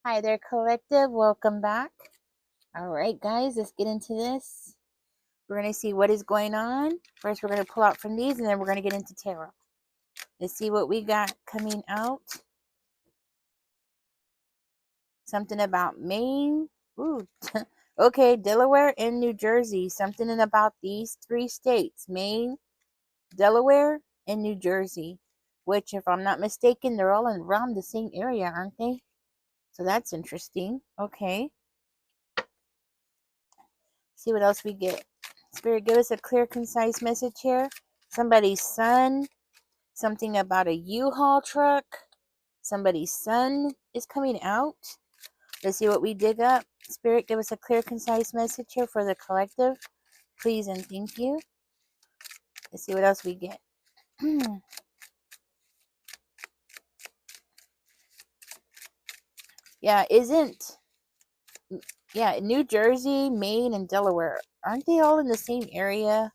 Hi there, collective. Welcome back. All right, guys, let's get into this. We're going to see what is going on. First, we're going to pull out from these, and then we're going to get into tarot. Let's see what we got coming out. Something about Maine. Ooh, okay, Delaware and New Jersey. Something about these three states: Maine, Delaware, and New Jersey. Which, if I'm not mistaken, they're all around the same area, aren't they? So that's interesting. Okay. See what else we get. Spirit, give us a clear, concise message here. Somebody's son, something about a U-Haul truck. Somebody's son is coming out. Let's see what we dig up. Spirit, give us a clear, concise message here for the collective. Please and thank you. Let's see what else we get. New Jersey, Maine, and Delaware, aren't they all in the same area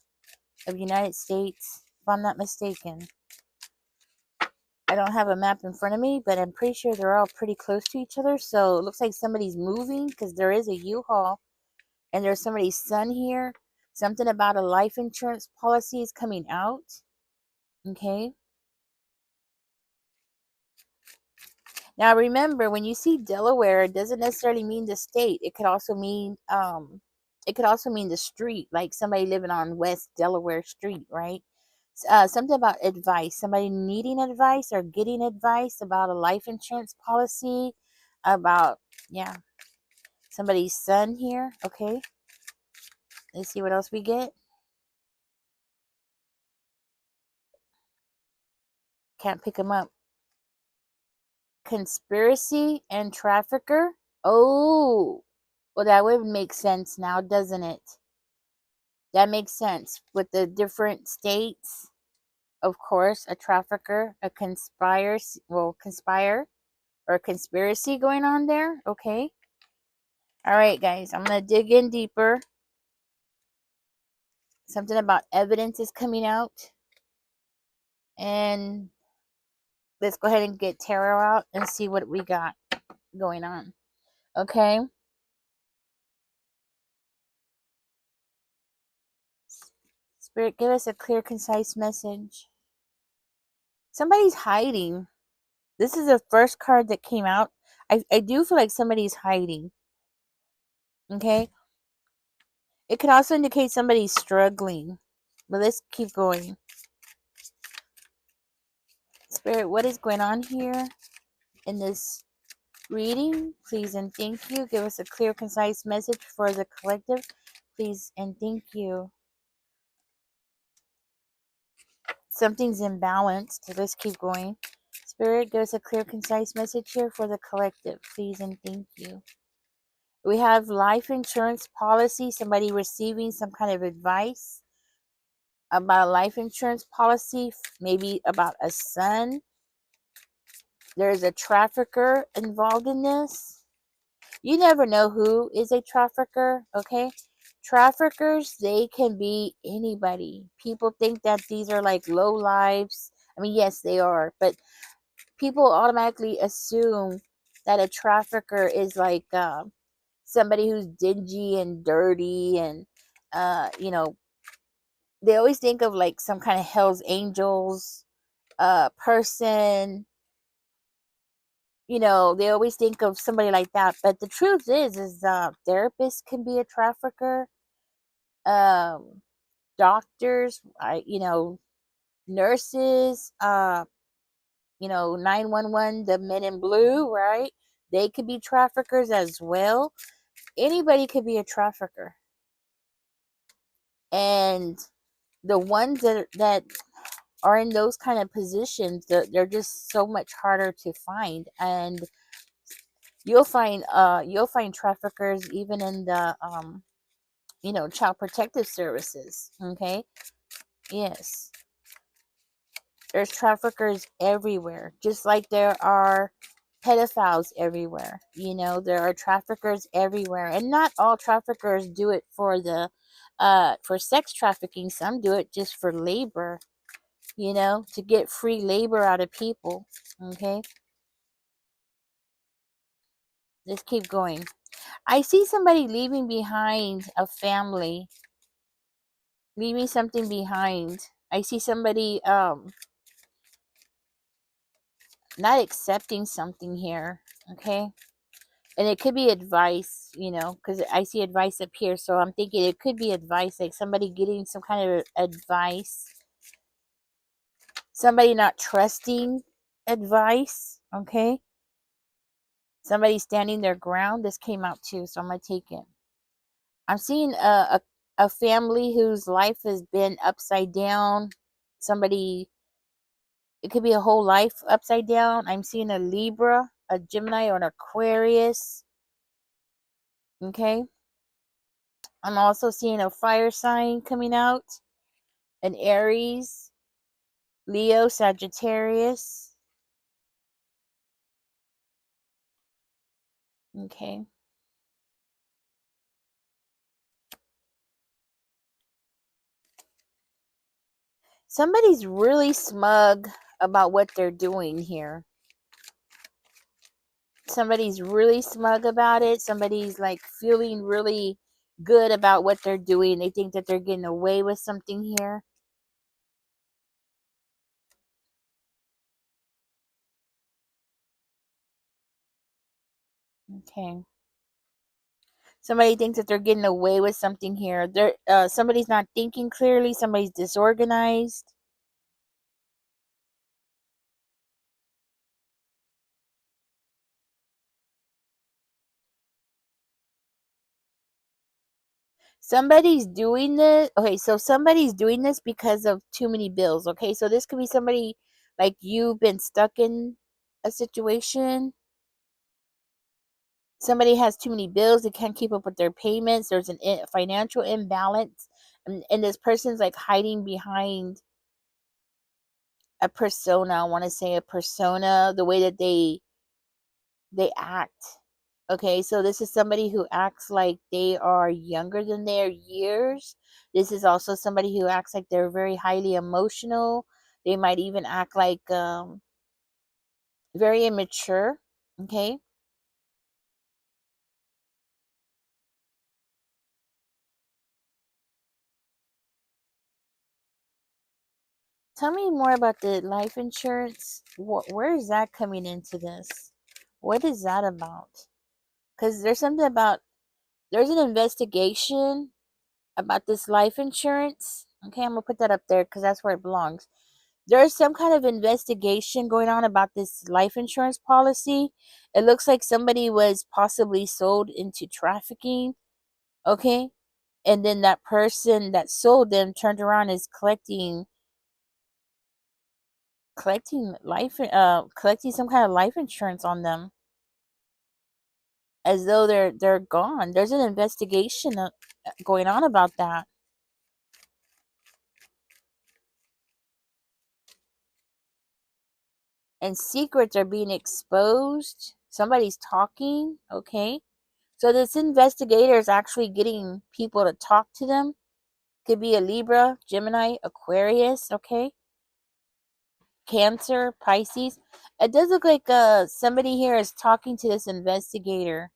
of United States, if I'm not mistaken? I don't have a map in front of me, but I'm pretty sure they're all pretty close to each other. So it looks like somebody's moving because there is a U-Haul and there's somebody's son here. Something about a life insurance policy is coming out. Okay. Now remember, when you see Delaware, it doesn't necessarily mean the state. It could also mean the street, like somebody living on West Delaware Street, right? Something about advice, somebody needing advice or getting advice about a life insurance policy, about, yeah, somebody's son here. Okay, let's see what else we get. Can't pick them up. Conspiracy and trafficker. Oh, well, that would make sense now, doesn't it? That makes sense with the different states. Of course, a trafficker, a conspire or a conspiracy going on there. Okay. All right, guys, I'm going to dig in deeper. Something about evidence is coming out. And let's go ahead and get tarot out and see what we got going on. Okay. Spirit, give us a clear, concise message. Somebody's hiding. This is the first card that came out. I do feel like somebody's hiding. Okay. It could also indicate somebody's struggling. But let's keep going. Spirit, what is going on here in this reading? Please and thank you. Give us a clear, concise message for the collective. Please and thank you. Something's imbalanced. So let's keep going. Spirit, give us a clear, concise message here for the collective. Please and thank you. We have life insurance policy. Somebody receiving some kind of advice about a life insurance policy, maybe about a son. There's a trafficker involved in this. You never know who is a trafficker, okay? Traffickers, they can be anybody. People think that these are like low lives. I mean, yes, they are, but people automatically assume that a trafficker is like somebody who's dingy and dirty and, they always think of like some kind of Hell's Angels person. They always think of somebody like that, but the truth is therapists can be a trafficker. um Doctors, nurses, 911, the men in blue, right? They could be traffickers as well. Anybody could be a trafficker. And the ones that are in those kind of positions, they're just so much harder to find. And you'll find traffickers even in the child protective services. Okay. Yes, there's traffickers everywhere, just like there are pedophiles everywhere. There are traffickers everywhere, and not all traffickers do it for sex trafficking. Some do it just for labor, to get free labor out of people. Okay. Let's keep going. I see somebody leaving behind a family, leaving something behind. I see somebody not accepting something here, okay? And it could be advice, because I see advice up here. So I'm thinking it could be advice, like somebody getting some kind of advice, somebody not trusting advice, okay? Somebody standing their ground. This came out too, so I'm going to take it. I'm seeing a family whose life has been upside down. Somebody, it could be a whole life upside down. I'm seeing a Libra, a Gemini, or an Aquarius, okay? I'm also seeing a fire sign coming out, an Aries, Leo, Sagittarius. Okay. Somebody's really smug about what they're doing here. Somebody's really smug about it. Somebody's like feeling really good about what they're doing. They think that they're getting away with something here. Okay. Somebody thinks that they're getting away with something here. Somebody's not thinking clearly. Somebody's disorganized. Somebody's doing this. Okay, so somebody's doing this because of too many bills. Okay, so this could be somebody like you've been stuck in a situation. Somebody has too many bills. They can't keep up with their payments. There's a financial imbalance. And this person's like hiding behind a persona. I want to say a persona, the way that they act. Okay, so this is somebody who acts like they are younger than their years. This is also somebody who acts like they're very highly emotional. They might even act like very immature. Okay, tell me more about the life insurance. Where is that coming into this? What is that about? Because there's something about, there's an investigation about this life insurance. Okay, I'm gonna put that up there because that's where it belongs. There's some kind of investigation going on about this life insurance policy. It looks like somebody was possibly sold into trafficking. Okay, and then that person that sold them turned around is collecting some kind of life insurance on them, as though they're gone. There's an investigation going on about that. And secrets are being exposed. Somebody's talking, okay? So this investigator is actually getting people to talk to them. Could be a Libra, Gemini, Aquarius, okay? Cancer, Pisces. It does look like somebody here is talking to this investigator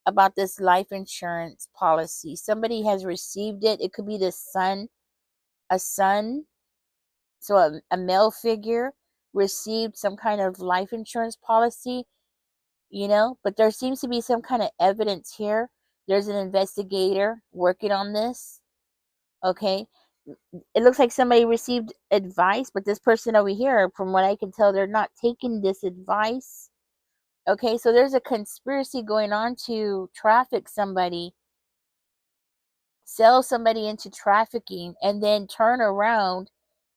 about this life insurance policy. Somebody has received it. It could be the son, a son, so a male figure received some kind of life insurance policy, but there seems to be some kind of evidence here. There's an investigator working on this, okay? It looks like somebody received advice, but this person over here, from what I can tell, they're not taking this advice. Okay, so there's a conspiracy going on to traffic somebody, sell somebody into trafficking, and then turn around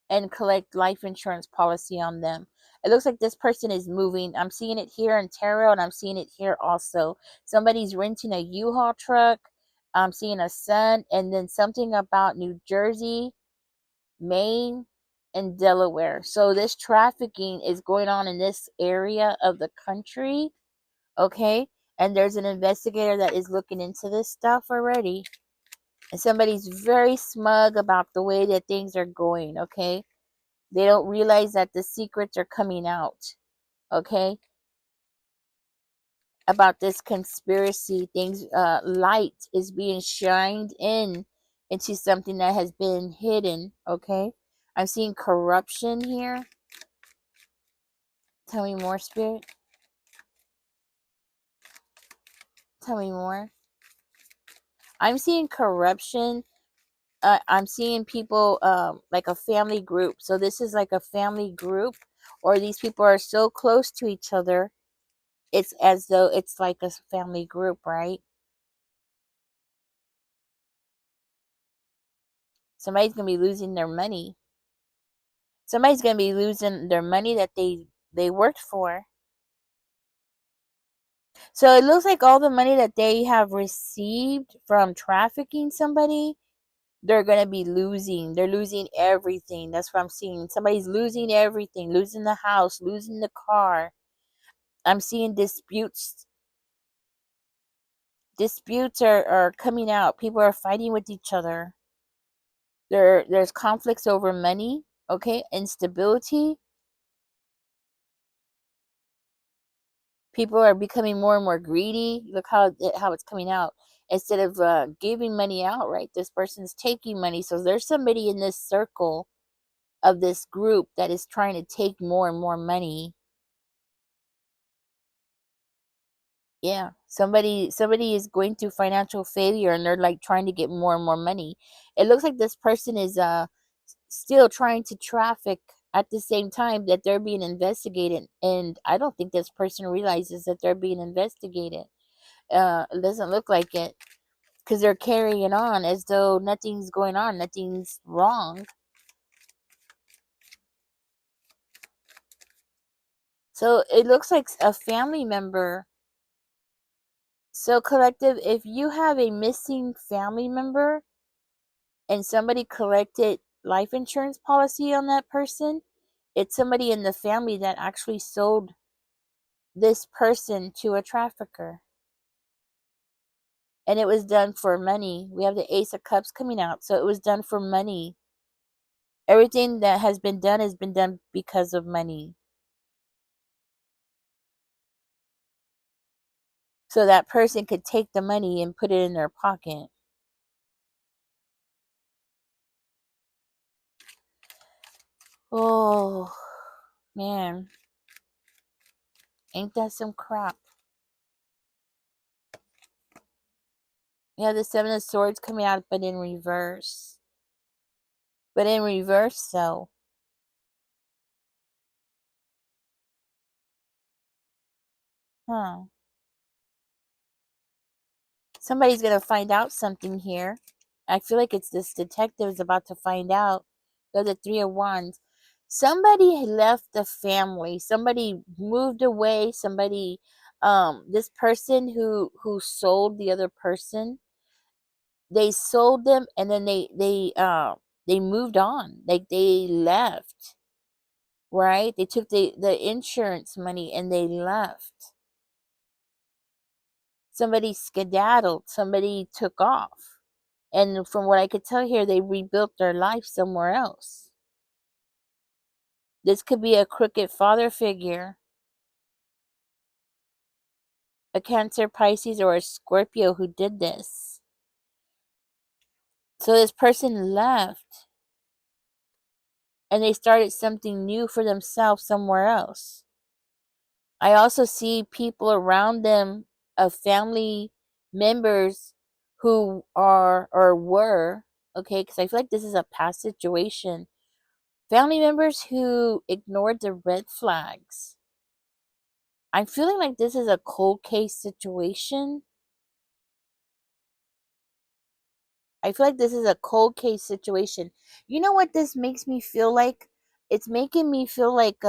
and collect life insurance policy on them. It looks like this person is moving. I'm seeing it here in tarot, and I'm seeing it here also. Somebody's renting a U-Haul truck. I'm seeing a son, and then something about New Jersey, Maine, and Delaware. So this trafficking is going on in this area of the country, okay? And there's an investigator that is looking into this stuff already. And somebody's very smug about the way that things are going, okay? They don't realize that the secrets are coming out, okay? about this conspiracy. Things, light is being shined into something that has been hidden. Okay, I'm seeing corruption here. Tell me more, Spirit. Tell me more. I'm seeing corruption. I'm seeing people, like a family group. So this is like a family group, or these people are so close to each other. It's as though it's like a family group, right? Somebody's gonna be losing their money. Somebody's gonna be losing their money that they worked for. So it looks like all the money that they have received from trafficking somebody, they're going to be losing. They're losing everything. That's what I'm seeing. Somebody's losing everything, losing the house, losing the car. I'm seeing disputes. Disputes are coming out. People are fighting with each other. There's conflicts over money, okay? Instability. People are becoming more and more greedy. Look how it's coming out. Instead of giving money out, right? This person's taking money. So there's somebody in this circle of this group that is trying to take more and more money. Yeah, somebody is going through financial failure, and they're like trying to get more and more money. It looks like this person is still trying to traffic at the same time that they're being investigated, and I don't think this person realizes that they're being investigated. It doesn't look like it, because they're carrying on as though nothing's going on, nothing's wrong. So it looks like a family member. So, collective, if you have a missing family member and somebody collected life insurance policy on that person, it's somebody in the family that actually sold this person to a trafficker. And it was done for money. We have the Ace of Cups coming out, so it was done for money. Everything that has been done because of money. So that person could take the money and put it in their pocket. Oh, man. Ain't that some crap? Yeah, the Seven of Swords coming out, but in reverse. But in reverse, so. Huh. Somebody's gonna find out something here. I feel like it's this detective is about to find out. They're the Three of Wands. Somebody left the family. Somebody moved away. Somebody, this person who sold the other person, they sold them, and then they moved on. Like, they left, right? They took the insurance money and they left. Somebody skedaddled. Somebody took off. And from what I could tell here, they rebuilt their life somewhere else. This could be a crooked father figure, a Cancer, Pisces, or a Scorpio who did this. So this person left and they started something new for themselves somewhere else. I also see people around them, of family members who are or were, okay, because I feel like this is a past situation. Family members who ignored the red flags. I'm feeling like this is a cold case situation. I feel like this is a cold case situation. You know what this makes me feel like? It's making me feel like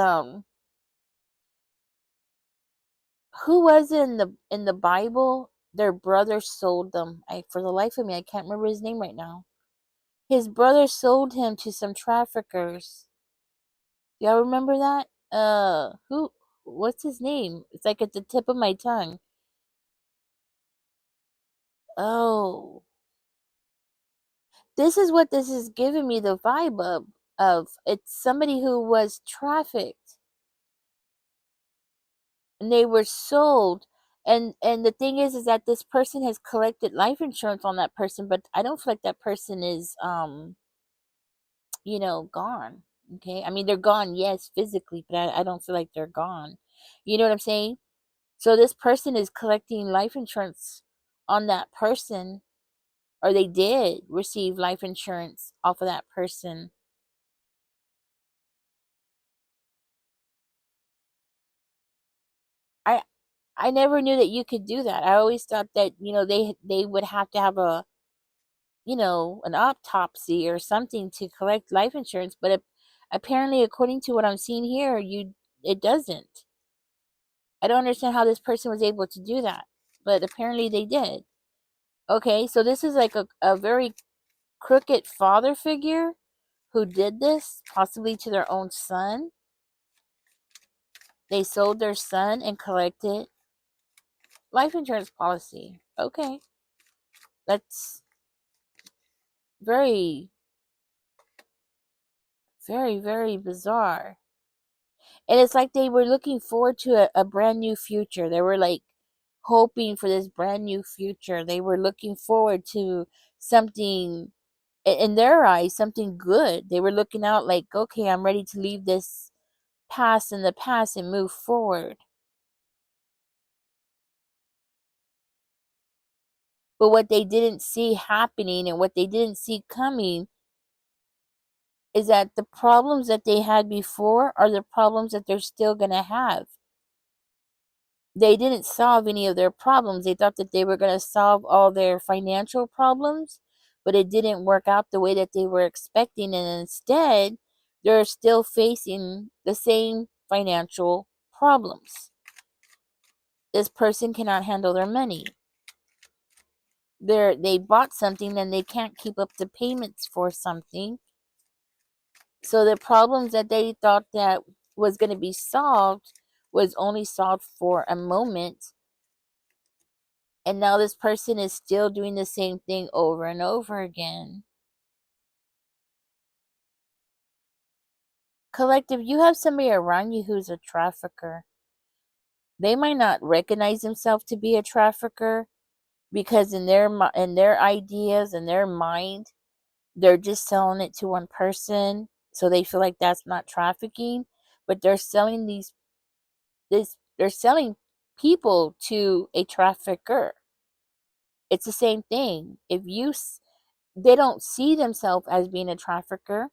who was it in the Bible? Their brother sold them. I For the life of me I can't remember his name right now. His brother sold him to some traffickers. Y'all remember that? Who? What's his name? It's like at the tip of my tongue. Oh, this is what this is giving me the vibe of. It's somebody who was trafficked and they were sold, And the thing is that this person has collected life insurance on that person, but I don't feel like that person is gone. Okay, I mean they're gone, yes, physically, but I don't feel like they're gone. You know what I'm saying? So this person is collecting life insurance on that person, or they did receive life insurance off of that person. I I never knew that you could do that. I always thought that, they would have to have an autopsy or something to collect life insurance, but apparently according to what I'm seeing here, you it doesn't. I don't understand how this person was able to do that, but apparently they did. Okay, so this is like a very crooked father figure who did this, possibly to their own son. They sold their son and collected life insurance policy. Okay, that's very, very, very bizarre. And it's like they were looking forward to a brand new future. They were like hoping for this brand new future. They were looking forward to something, in their eyes, something good. They were looking out like, okay, I'm ready to leave this past in the past and move forward. But what they didn't see happening and what they didn't see coming is that the problems that they had before are the problems that they're still going to have. They didn't solve any of their problems. They thought that they were going to solve all their financial problems, but it didn't work out the way that they were expecting. And instead, they're still facing the same financial problems. This person cannot handle their money. They bought something and they can't keep up the payments for something. So the problems that they thought that was going to be solved was only solved for a moment, and now this person is still doing the same thing over and over again. Collective, you have somebody around you who's a trafficker. They might not recognize themselves to be a trafficker because in their ideas and their mind, they're just selling it to one person, so they feel like that's not trafficking, but they're selling they're selling people to a trafficker. It's the same thing. They don't see themselves as being a trafficker,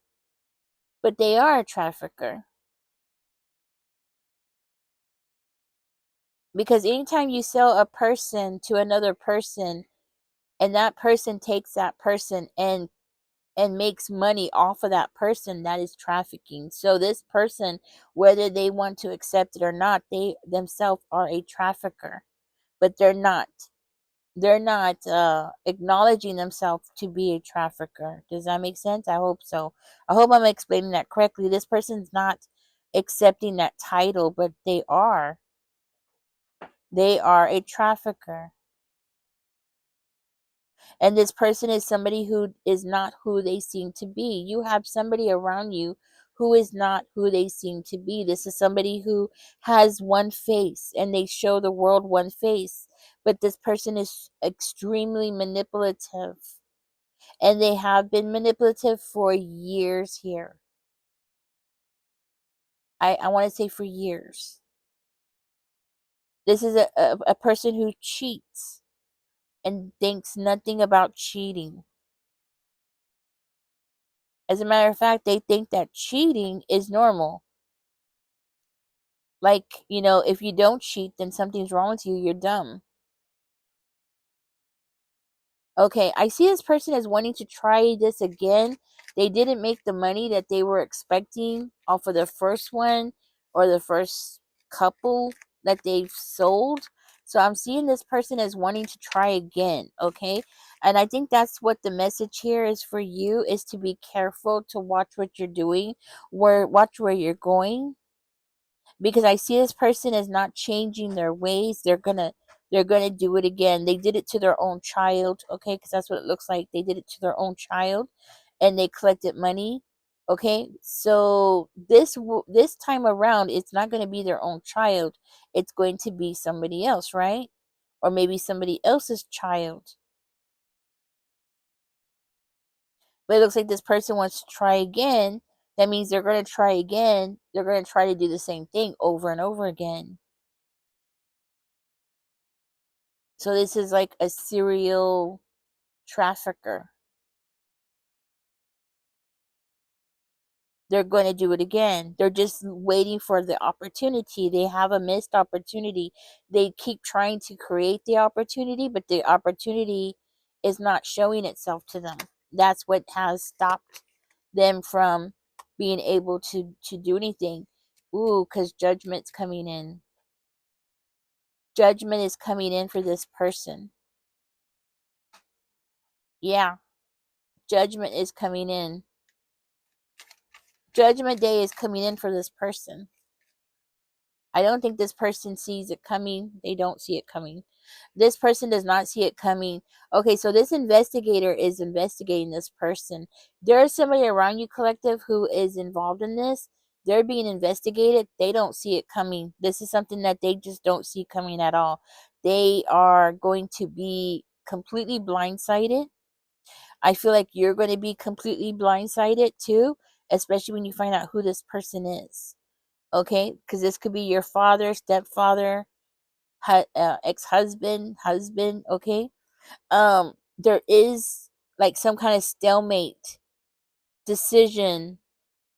but they are a trafficker. Because anytime you sell a person to another person and that person takes that person and makes money off of that person, that is trafficking. So this person, whether they want to accept it or not, they themselves are a trafficker, but they're not acknowledging themselves to be a trafficker. Does that make sense? I hope so. I hope I'm explaining that correctly. This person's not accepting that title, but they are a trafficker. And this person is somebody who is not who they seem to be. You have somebody around you who is not who they seem to be. This is somebody who has one face and they show the world one face. But this person is extremely manipulative. And they have been manipulative for years here. I want to say for years. This is a person who cheats and thinks nothing about cheating. As a matter of fact, they think that cheating is normal. Like, if you don't cheat, then something's wrong with you. You're dumb. Okay, I see this person as wanting to try this again. They didn't make the money that they were expecting off of the first one or the first couple that they've sold. So I'm seeing this person as wanting to try again, okay? And I think that's what the message here is for you, is to be careful, to watch what you're doing, watch where you're going, because I see this person as not changing their ways. They're gonna do it again. They did it to their own child, okay? Because that's what it looks like. They did it to their own child, and they collected money, okay? So this time around, it's not going to be their own child. It's going to be somebody else, right? or maybe somebody else's child. But it looks like this person wants to try again. That means they're going to try again. They're going to try to do the same thing over and over again. So this is like a serial trafficker. They're going to do it again. They're just waiting for the opportunity. They have a missed opportunity. They keep trying to create the opportunity, but the opportunity is not showing itself to them. That's what has stopped them from being able to do anything. Ooh, because judgment's coming in. Judgment is coming in for this person. Yeah, judgment is coming in. Judgment day is coming in for this person. I don't think this person sees it coming. They don't see it coming. This person does not see it coming. Okay, so this investigator is investigating this person. There is somebody around you, collective, who is involved in this. They're being investigated. They don't see it coming. This is something that they just don't see coming at all. They are going to be completely blindsided. I feel like you're going to be completely blindsided too, especially when you find out who this person is. Okay, because this could be your father, stepfather, ex-husband, husband. Okay, there is like some kind of stalemate decision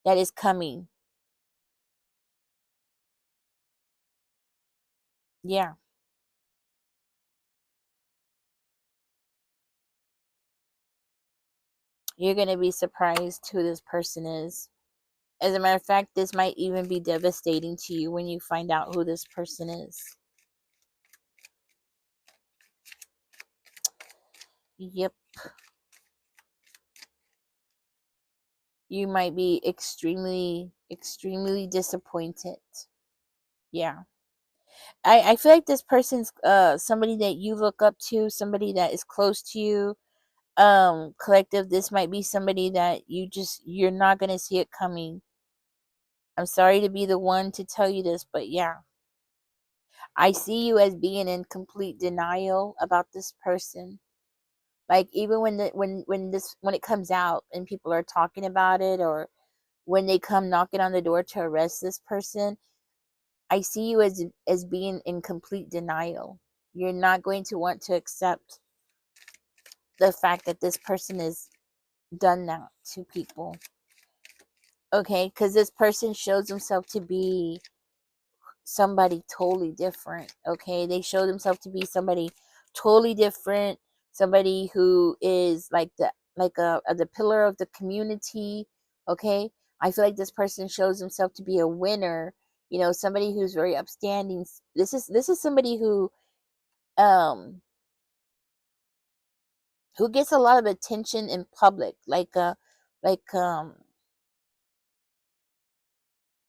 that is coming. Yeah, you're gonna be surprised who this person is. As a matter of fact, this might even be devastating to you when you find out who this person is. Yep, you might be extremely, extremely disappointed. Yeah. I feel like this person's somebody that you look up to, somebody that is close to you. Collective, this might be somebody that you're not gonna see it coming. I'm sorry to be the one to tell you this, but yeah. I see you as being in complete denial about this person. Like even when it comes out and people are talking about it, or when they come knocking on the door to arrest this person, I see you as being in complete denial. You're not going to want to accept the fact that this person has done that to people. Okay, because this person shows himself to be somebody totally different. Okay, they show themselves to be somebody totally different, somebody who is like the pillar of the community. Okay, I feel like this person shows himself to be a winner. You know, somebody who's very upstanding. This is somebody um who gets a lot of attention in public, like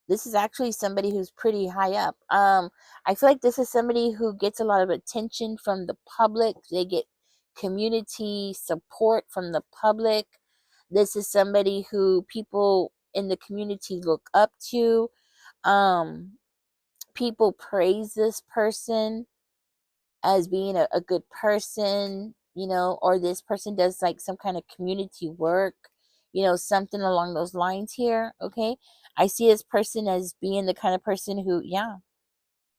this is actually somebody who's pretty high up. I feel like this is somebody who gets a lot of attention from the public. They get community support from the public. This is somebody who people in the community look up to. Um, People praise this person as being a good person, or this person does like some kind of community work, something along those lines here. Okay, I see this person as being the kind of person who, yeah,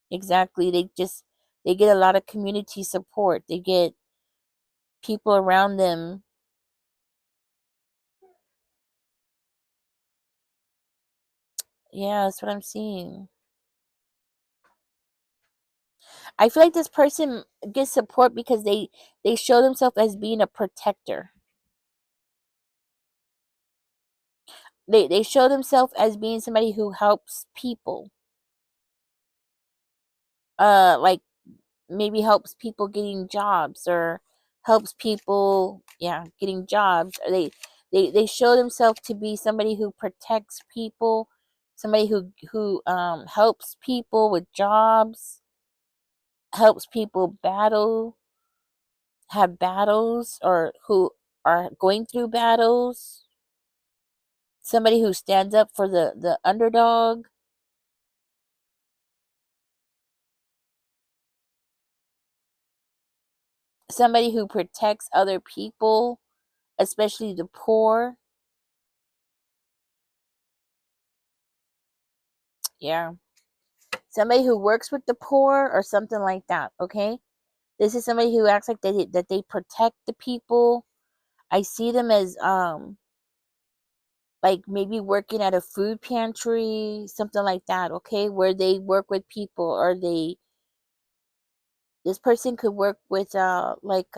exactly, they get a lot of community support. They get people around them. Yeah, that's what I'm seeing. I feel like this person gets support because they show themselves as being a protector. They show themselves as being somebody who helps people, like maybe helps people getting jobs, or helps people, yeah, getting jobs. Or they show themselves to be somebody who protects people, somebody who helps people with jobs, helps people have battles, or who are going through battles, somebody who stands up for the underdog. somebody who protects other people, especially the poor. Yeah. Somebody who works with the poor or something like that, okay? This is somebody who acts like that they protect the people. I see them as like maybe working at a food pantry, something like that, okay? Where they work with people, or this person could work with like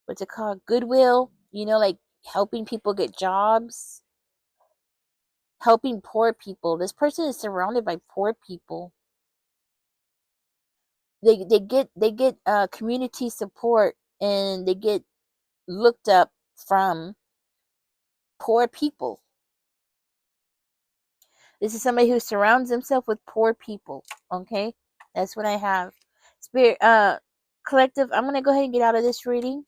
what's it called? Goodwill, like helping people get jobs, helping poor people. This person is surrounded by poor people. They get community support, and they get looked up from poor people. This is somebody who surrounds himself with poor people. Okay, that's what I have. Spirit, collective. I'm gonna go ahead and get out of this reading.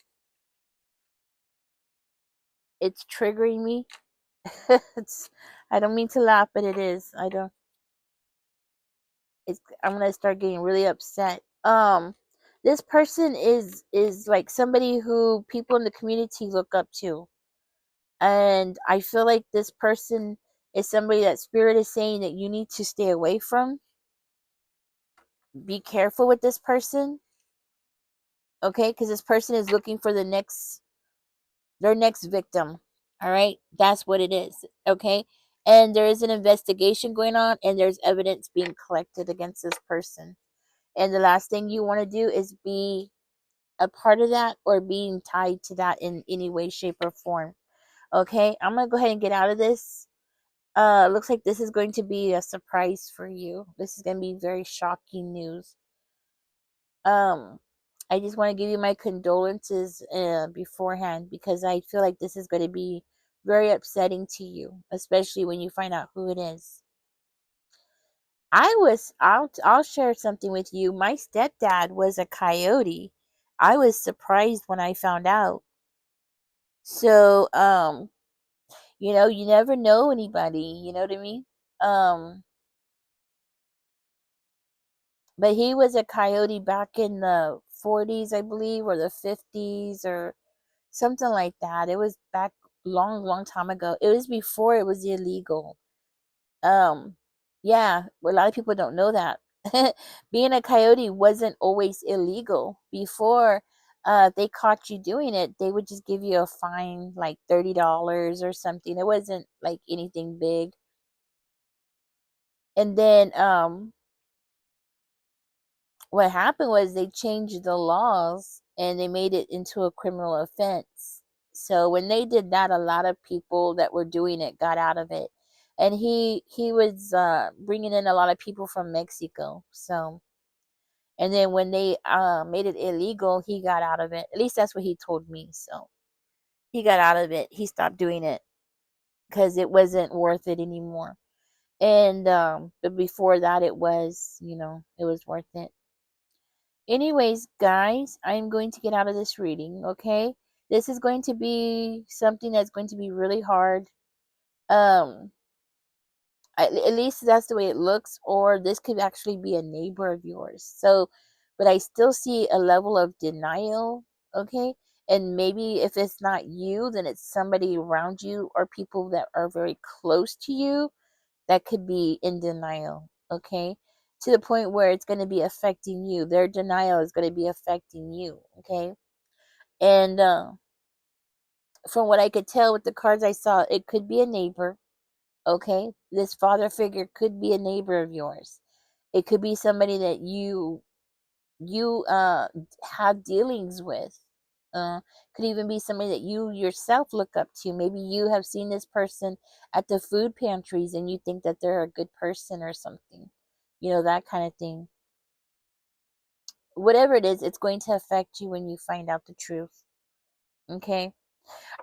It's triggering me. it's. I don't mean to laugh, but it is. I don't. I'm gonna start getting really upset. This person is like somebody who people in the community look up to, and I feel like this person is somebody that spirit is saying that you need to stay away from. Be careful with this person, okay? Because this person is looking for their next victim. All right, that's what it is, okay? And there is an investigation going on, and there's evidence being collected against this person. And the last thing you want to do is be a part of that or being tied to that in any way, shape, or form. Okay, I'm gonna go ahead and get out of this. Looks like this is going to be a surprise for you. This is gonna be very shocking news. Um, I just want to give you my condolences beforehand, because I feel like this is going to be very upsetting to you, especially when you find out who it is. I'll share something with you. My stepdad was a coyote. I was surprised when I found out. So, you never know anybody, you know what I mean? Um, but he was a coyote back in the 40s, I believe, or the 50s, or something like that. It was back long, long time ago. It was before it was illegal. Um, yeah, a lot of people don't know that. Being a coyote wasn't always illegal. Before they caught you doing it, they would just give you a fine like $30 or something. It wasn't like anything big. And then what happened was they changed the laws and they made it into a criminal offense. So when they did that, a lot of people that were doing it got out of it. And he was bringing in a lot of people from Mexico. So, and then when they made it illegal, he got out of it. At least that's what he told me. So he got out of it. He stopped doing it because it wasn't worth it anymore. And but before that, it was worth it. Anyways, guys, I'm going to get out of this reading, okay? This is going to be something that's going to be really hard. Um, at least that's the way it looks, or this could actually be a neighbor of yours. So, but I still see a level of denial, okay? And maybe if it's not you, then it's somebody around you or people that are very close to you that could be in denial, okay? To the point where it's going to be affecting you. Their denial is going to be affecting you, okay? And from what I could tell with the cards I saw, it could be a neighbor, okay? This father figure could be a neighbor of yours. It could be somebody that you have dealings with. Could even be somebody that you yourself look up to. Maybe you have seen this person at the food pantries and you think that they're a good person or something. That kind of thing. Whatever it is, it's going to affect you when you find out the truth. Okay?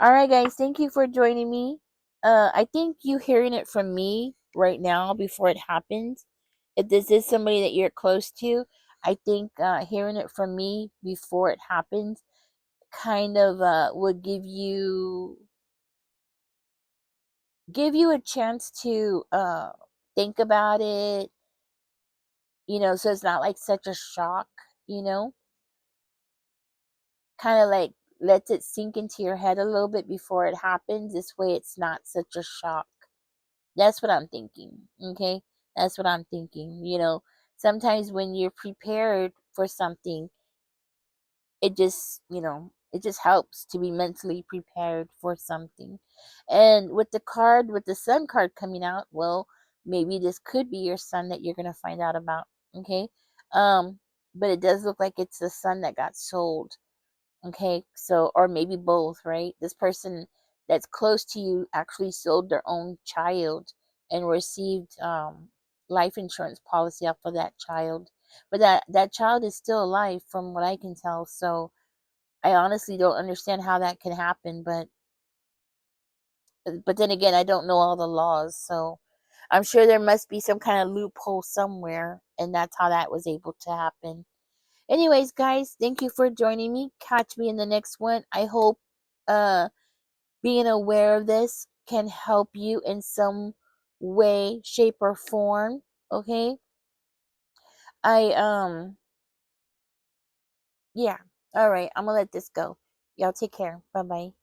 All right, guys, thank you for joining me. I think you hearing it from me right now before it happens. If this is somebody that you're close to, I think hearing it from me before it happens kind of would give you a chance to think about it, so it's not like such a shock, you know. kind of like lets it sink into your head a little bit before it happens. This way it's not such a shock. That's what I'm thinking. Okay? That's what I'm thinking. Sometimes when you're prepared for something, it just, it just helps to be mentally prepared for something. And with the card, with the sun card coming out, well, maybe this could be your son that you're going to find out about. Okay? Um, but it does look like it's the son that got sold. Okay, so, or maybe both, right? This person that's close to you actually sold their own child and received life insurance policy off of that child. But that child is still alive from what I can tell. So I honestly don't understand how that can happen, but then again, I don't know all the laws, so I'm sure there must be some kind of loophole somewhere, and that's how that was able to happen. Anyways, guys, thank you for joining me. Catch me in the next one. I hope uh being aware of this can help you in some way, shape, or form. Okay? I yeah. All right, I'm gonna let this go. Y'all take care. Bye bye.